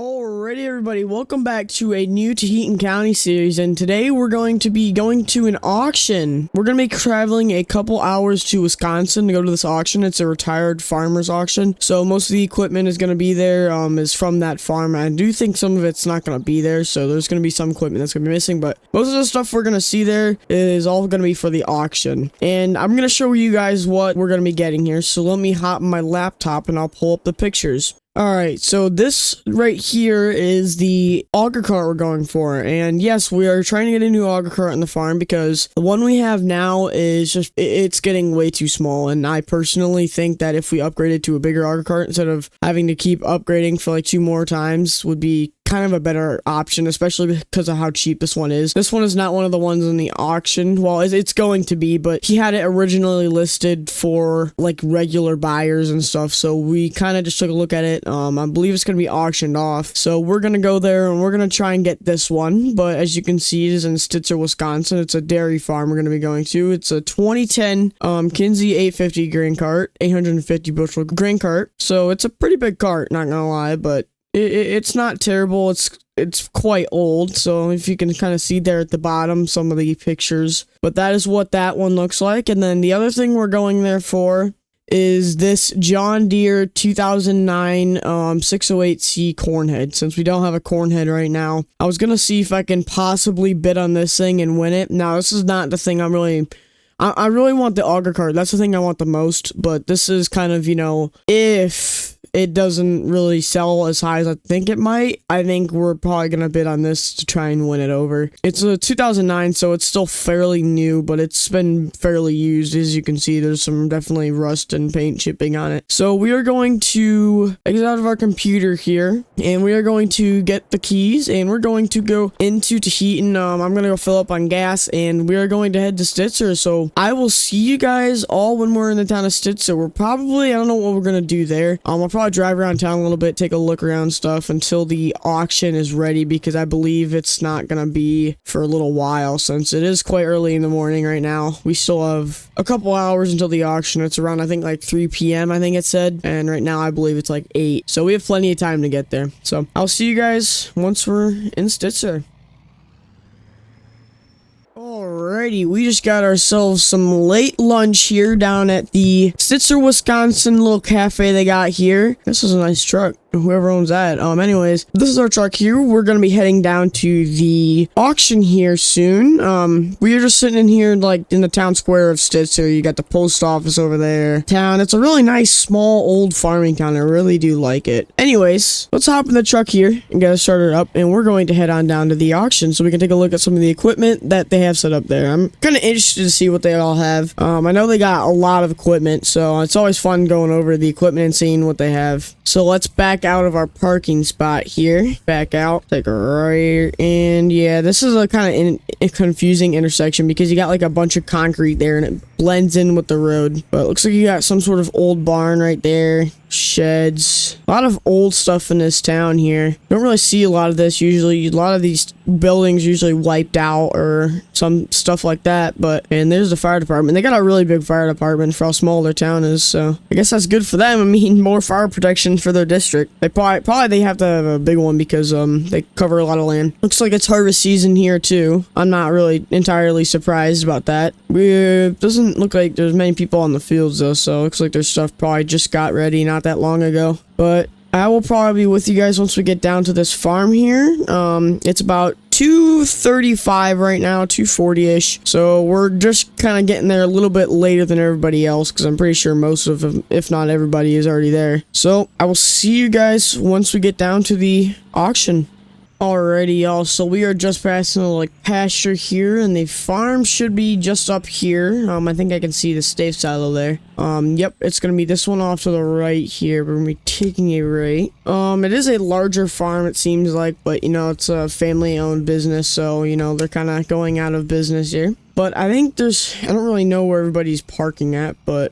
Alrighty everybody, welcome back to a new Taheton County series, and today we're going to be going to an auction. We're going to be traveling a couple hours to Wisconsin to go to this auction. It's a retired farmer's auction, so most of the equipment is going to be there, is from that farm. I do think some of it's not going to be there, so there's going to be some equipment that's going to be missing, but most of the stuff we're going to see there is all going to be for the auction. And I'm going to show you guys what we're going to be getting here, so let me hop on my laptop and I'll pull up the pictures. Alright, so this right here is the auger cart we're going for, and yes, we are trying to get a new auger cart on the farm because the one we have now is just, it's getting way too small, and I personally think that if we upgraded to a bigger auger cart instead of having to keep upgrading for like 2 more times would be kind of a better option, especially because of how cheap this one is. This one is not one of the ones in the auction. Well, it's going to be, but he had it originally listed for like regular buyers and stuff, so we kind of just took a look at it. I believe it's going to be auctioned off, so we're going to go there and we're going to try and get this one. But as you can see, it is in Stitzer, Wisconsin. It's a dairy farm we're going to be going to. It's a 2010 Kinsey 850 grain cart, 850 bushel grain cart, so it's a pretty big cart, not gonna lie, but it's not terrible. It's quite old, so if you can kind of see there at the bottom some of the pictures, but that is what that one looks like. And then the other thing we're going there for is this John Deere 2009 608C cornhead. Since we don't have a cornhead right now, I was gonna see if I can possibly bid on this thing and win it. Now, this is not the thing I really want the auger cart. That's the thing I want the most, but this is kind of, you know, if it doesn't really sell as high as I think it might, I think we're probably going to bid on this to try and win it over. It's a 2009, so it's still fairly new, but it's been fairly used. As you can see, there's some definitely rust and paint chipping on it. So we are going to exit out of our computer here, and we are going to get the keys, and we're going to go into Taheton. I'm going to go fill up on gas, and we are going to head to Stitzer. So I will see you guys all when we're in the town of Stitzer. We're probably, I don't know what we're going to do there. I'll probably drive around town a little bit, take a look around stuff until the auction is ready, because I believe it's not gonna be for a little while since it is quite early in the morning right now. We still have a couple hours until the auction. It's around, I think, like 3 p.m. I think it said, and right now I believe it's like 8, so we have plenty of time to get there. So I'll see you guys once we're in Stitzer. Alrighty, we just got ourselves some late lunch here down at the Stitzer, Wisconsin little cafe they got here. This is a nice truck. Whoever owns that. Anyways, this is our truck here. We're gonna be heading down to the auction here soon. We are just sitting in here like in the town square of Stitzer. You got the post office over there. Town. It's a really nice, small, old farming town. I really do like it. Anyways, let's hop in the truck here and get it started up, and we're going to head on down to the auction so we can take a look at some of the equipment that they have set up there. I'm kind of interested to see what they all have. I know they got a lot of equipment, so it's always fun going over the equipment and seeing what they have. So let's back out of our parking spot here. Back out, take a right, and yeah, this is a kind of confusing intersection because you got like a bunch of concrete there and it blends in with the road. But it looks like you got some sort of old barn right there. Sheds, a lot of old stuff in this town here. Don't really see a lot of this usually. A lot of these buildings usually wiped out or some stuff like that. And there's the fire department. They got a really big fire department for how small their town is, so I guess that's good for them. I mean, more fire protection for their district. They probably they have to have a big one because they cover a lot of land. Looks like it's harvest season here too. I'm not really entirely surprised about that. It doesn't look like there's many people on the fields though, so it looks like their stuff probably just got ready not that long ago. But I will probably be with you guys once we get down to this farm here. It's about 2:35 right now, 2:40ish. So we're just kind of getting there a little bit later than everybody else because I'm pretty sure most of them, if not everybody, is already there. So I will see you guys once we get down to the auction. Alrighty, y'all, so we are just passing a like pasture here, and the farm should be just up here. I think I can see the stave silo there. Yep, it's gonna be this one off to the right here. We're gonna be taking a right. It is a larger farm, it seems like, but you know, it's a family-owned business, so you know, they're kind of going out of business here. But I think I don't really know where everybody's parking at, but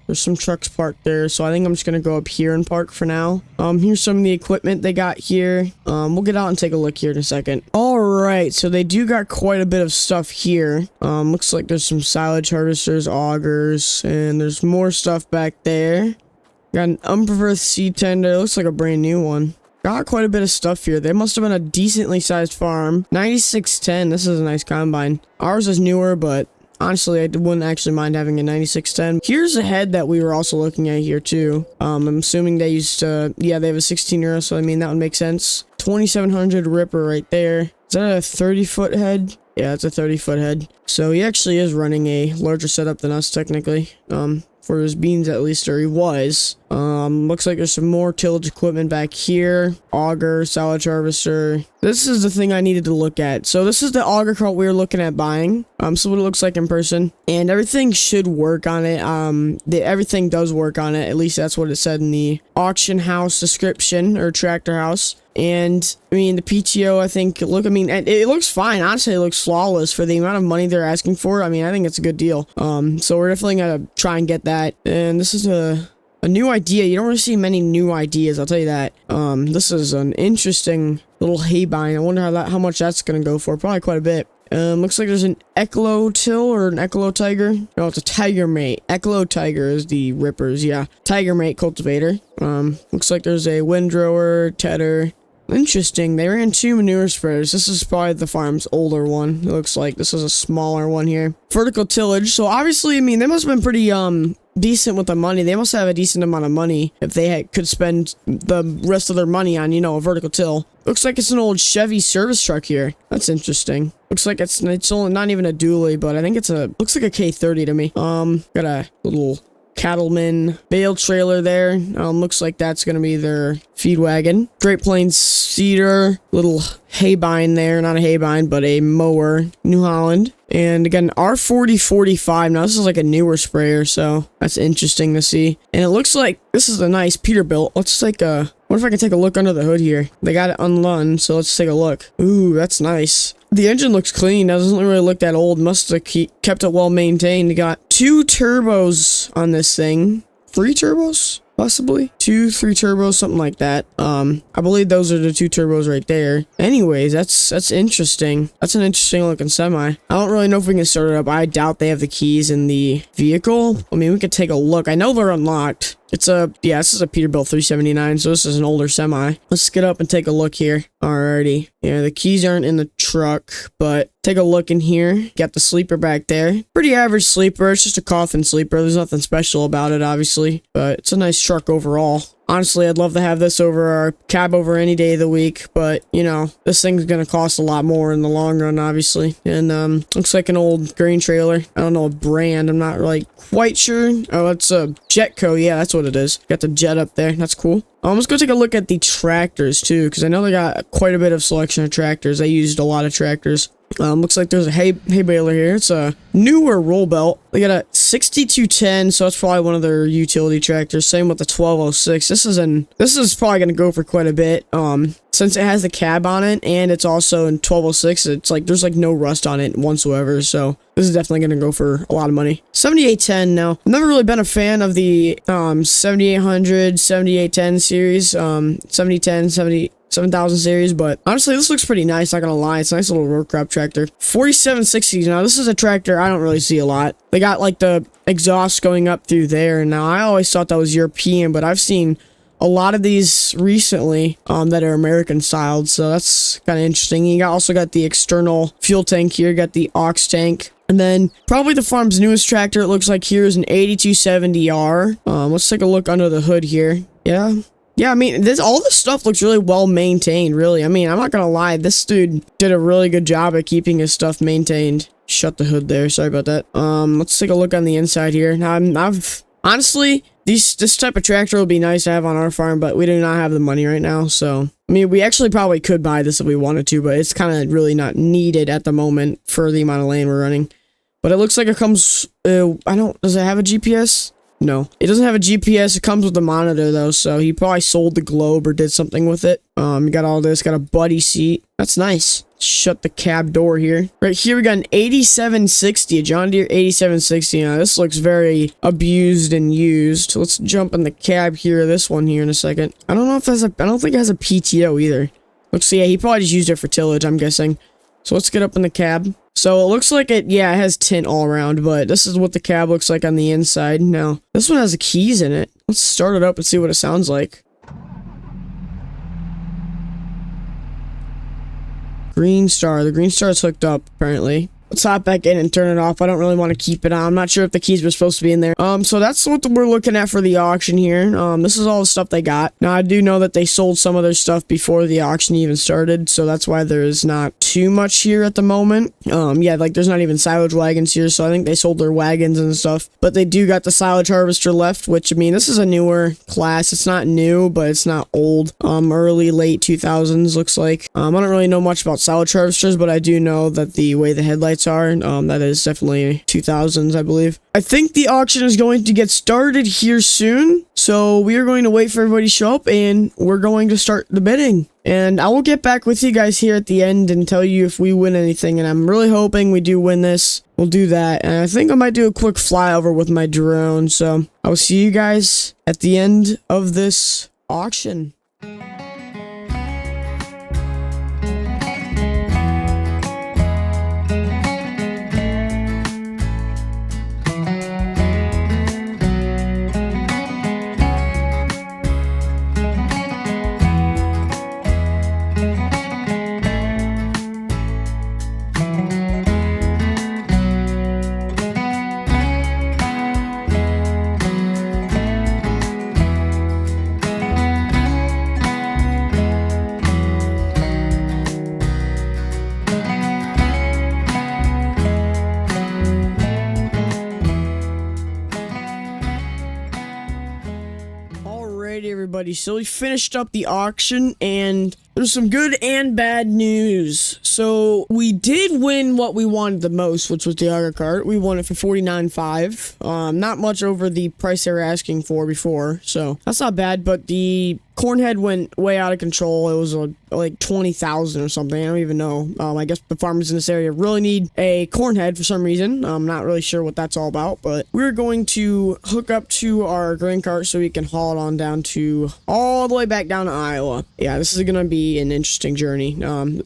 there's some trucks parked there, so I think I'm just gonna go up here and park for now. Here's some of the equipment they got here. We'll get out and take a look here in a second. Alright, so they do got quite a bit of stuff here. Looks like there's some silage harvesters, augers, and there's more stuff back there. Got an unpreferred seed tender. Looks like a brand new one. got quite a bit of stuff here. They must have been a decently sized farm. 9610. This is a nice combine. Ours is newer, but honestly, I wouldn't actually mind having a 9610. Here's a head that we were also looking at here too. I'm assuming they used to, yeah, they have a 16 euro, so I mean, that would make sense. 2700 Ripper right there. Is that a 30-foot head? Yeah, it's a 30-foot head. So he actually is running a larger setup than us, technically. For his beans at least, or he was. Looks like there's some more tillage equipment back here. Auger, silage harvester. This is the thing I needed to look at. So this is the auger cart we were looking at buying. So what it looks like in person. And everything should work on it. Everything does work on it. At least that's what it said in the auction house description, or tractor house. And I mean, the PTO, I think, look, I mean, it looks fine. Honestly, it looks flawless for the amount of money they're asking for. I mean, I think it's a good deal. So we're definitely gonna try and get that. And this is a new idea. You don't really see many new ideas, I'll tell you that. This is an interesting little haybine. I wonder how much that's gonna go for. Probably quite a bit. Looks like there's an Eclo Till or an Eclo Tiger. No, it's a Tiger Mate. Eclo Tiger is the Rippers, yeah. Tiger Mate cultivator. Looks like there's a windrower, tedder. Interesting. They ran 2 manure spreaders. This is probably the farm's older one. It looks like this is a smaller one here. Vertical tillage. So obviously, I mean, they must have been pretty decent with the money. They must have a decent amount of money if they could spend the rest of their money on, you know, a vertical till. Looks like it's an old Chevy service truck here. That's interesting. Looks like it's only not even a dually, but I think looks like a K30 to me. Got a little cattleman bale trailer there. Looks like that's gonna be their feed wagon. Great Plains cedar, little haybine there, not a haybine, but a mower, New Holland. And again, R4045. Now this is like a newer sprayer, so that's interesting to see. And it looks like this is a nice Peterbilt. Let's take a, what if I can take a look under the hood here? They got it undone, so let's take a look. Ooh, that's nice. The engine looks clean. Doesn't really look that old. Must have kept it well maintained. Got 2 turbos on this thing. 3 turbos? Possibly 2, 3 turbos, something like that. I believe those are the 2 turbos right there. Anyways, that's interesting. That's an interesting looking semi. I don't really know if we can start it up. I doubt they have the keys in the vehicle. I mean, we could take a look. I know they're unlocked. This is a Peterbilt 379, so this is an older semi. Let's get up and take a look here. Alrighty. Yeah, the keys aren't in the truck, but take a look in here. Got the sleeper back there. Pretty average sleeper. It's just a coffin sleeper. There's nothing special about it, obviously, but it's a nice truck overall. Honestly, I'd love to have this over our cab over any day of the week, but, you know, this thing's gonna cost a lot more in the long run, obviously. And, looks like an old grain trailer. I don't know a brand. I'm not, like, quite sure. Oh, it's a Jetco. Yeah, that's what it is. Got the Jet up there. That's cool. Let's go take a look at the tractors, too, because I know they got quite a bit of selection of tractors. They used a lot of tractors. Looks like there's a hay baler here. It's a newer roll belt. They got a 6210, so that's probably one of their utility tractors. Same with the 1206. This is probably gonna go for quite a bit. Since it has the cab on it and it's also in 1206, it's like there's like no rust on it whatsoever. So this is definitely gonna go for a lot of money. 7810 now. I've never really been a fan of the 7800, 7810 series, 7010, 7000 series, but honestly, this looks pretty nice, not gonna lie. It's a nice little road crop tractor. 4760. Now, this is a tractor I don't really see a lot. They got like the exhaust going up through there. Now, I always thought that was European, but I've seen a lot of these recently that are American styled, so that's kind of interesting. You also got the external fuel tank here, got the aux tank. And then probably the farm's newest tractor, it looks like here, is an 8270R. Let's take a look under the hood here. Yeah, I mean, all this stuff looks really well maintained, really. I mean, I'm not gonna lie, this dude did a really good job at keeping his stuff maintained. Shut the hood there, sorry about that. Let's take a look on the inside here. Now, honestly, this type of tractor would be nice to have on our farm, but we do not have the money right now, so. I mean, we actually probably could buy this if we wanted to, but it's kind of really not needed at the moment for the amount of land we're running. But it looks like it comes, does it have a GPS? No, it doesn't have a GPS. It comes with a monitor though, so he probably sold the globe or did something with it. You got all this, got a buddy seat. That's nice. Shut the cab door here. Right here we got an 8760, a John Deere 8760. Now this looks very abused and used. Let's jump in the cab here, this one here in a second. I don't know if I don't think it has a PTO either. Let's see, yeah, he probably just used it for tillage, I'm guessing. So let's get up in the cab. So it looks like it has tint all around, but this is what the cab looks like on the inside. Now, this one has the keys in it. Let's start it up and see what it sounds like. Green star. The green star is hooked up, apparently. Let's hop back in and turn it off. I don't really want to keep it on. I'm not sure if the keys were supposed to be in there. So that's what we're looking at for the auction here. This is all the stuff they got. Now, I do know that they sold some of their stuff before the auction even started, so that's why there's not too much here at the moment. Yeah, like there's not even silage wagons here, so I think they sold their wagons and stuff. But they do got the silage harvester left, which, I mean, this is a newer class. It's not new, but it's not old. Early, late 2000s, looks like. I don't really know much about silage harvesters, but I do know that the way the headlights are, that is definitely 2000s, I believe. I think the auction is going to get started here soon, so we are going to wait for everybody to show up and we're going to start the bidding. And I will get back with you guys here at the end and tell you if we win anything, and I'm really hoping we do win this. We'll do that, and I think I might do a quick flyover with my drone, so I will see you guys at the end of this auction. Everybody, so we finished up the auction and there's some good and bad news. So we did win what we wanted the most, which was the auger cart. We won it for $49.5. Not much over the price they were asking for before, so that's not bad. But the corn head went way out of control. It was like 20,000 or something. I don't even know. I guess the farmers in this area really need a corn head for some reason. I'm not really sure what that's all about, but we're going to hook up to our grain cart so we can haul it on down to all the way back down to Iowa. Yeah, this is gonna be an interesting journey.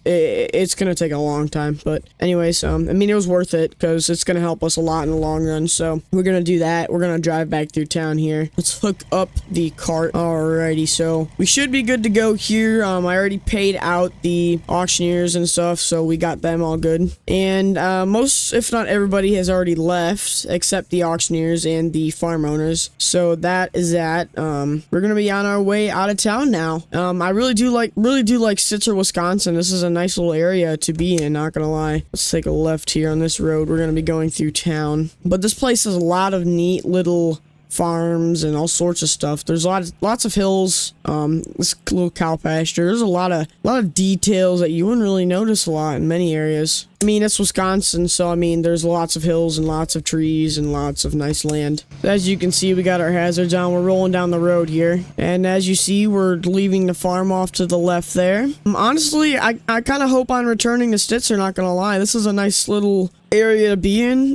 It's gonna take a long time, but anyways, I mean, it was worth it because it's gonna help us a lot in the long run. So we're gonna do that. We're gonna drive back through town here. Let's hook up the cart. Alrighty, so we should be good to go here. I already paid out the auctioneers and stuff, so we got them all good. And most, if not everybody, has already left except the auctioneers and the farm owners. So that is that. We're gonna be on our way out of town now. I really do like Stitzer, Wisconsin. This is a nice little area to be in, not gonna lie. Let's take a left here on this road. We're gonna be going through town, but this place has a lot of neat little farms and all sorts of stuff. There's lots of hills, this little cow pasture. There's a lot of details that you wouldn't really notice a lot in many areas. I mean, it's Wisconsin, so I mean, there's lots of hills and lots of trees and lots of nice land. As you can see, we got our hazards on. We're rolling down the road here, and as you see, we're leaving the farm off to the left there. Honestly, I kind of hope on returning to Stitzer, not gonna lie. This is a nice little area to be in,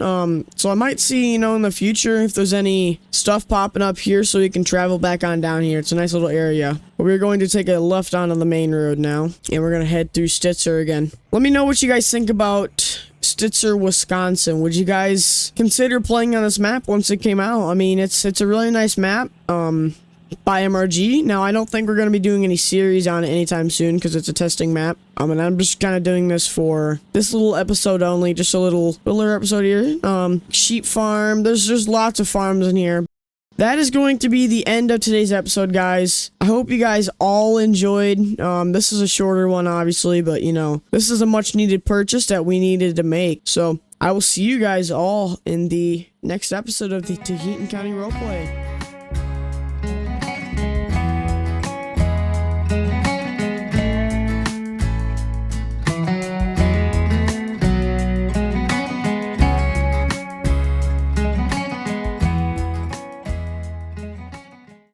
so I might see, in the future if there's any stuff popping up here so we can travel back on down here. It's a nice little area. But we're going to take a left onto the main road now, and we're gonna head through Stitzer again. Let me know what you guys think about Stitzer, Wisconsin. Would you guys consider playing on this map once it came out? I mean, it's a really nice map. By MRG. Now, I don't think we're going to be doing any series on it anytime soon because it's a testing map. And I'm just kind of doing this for this little episode only, just a little episode here. Sheep farm. There's lots of farms in here. That is going to be the end of today's episode, guys. I hope you guys all enjoyed. This is a shorter one, obviously, but this is a much needed purchase that we needed to make. So I will see you guys all in the next episode of the Taheton County Roleplay.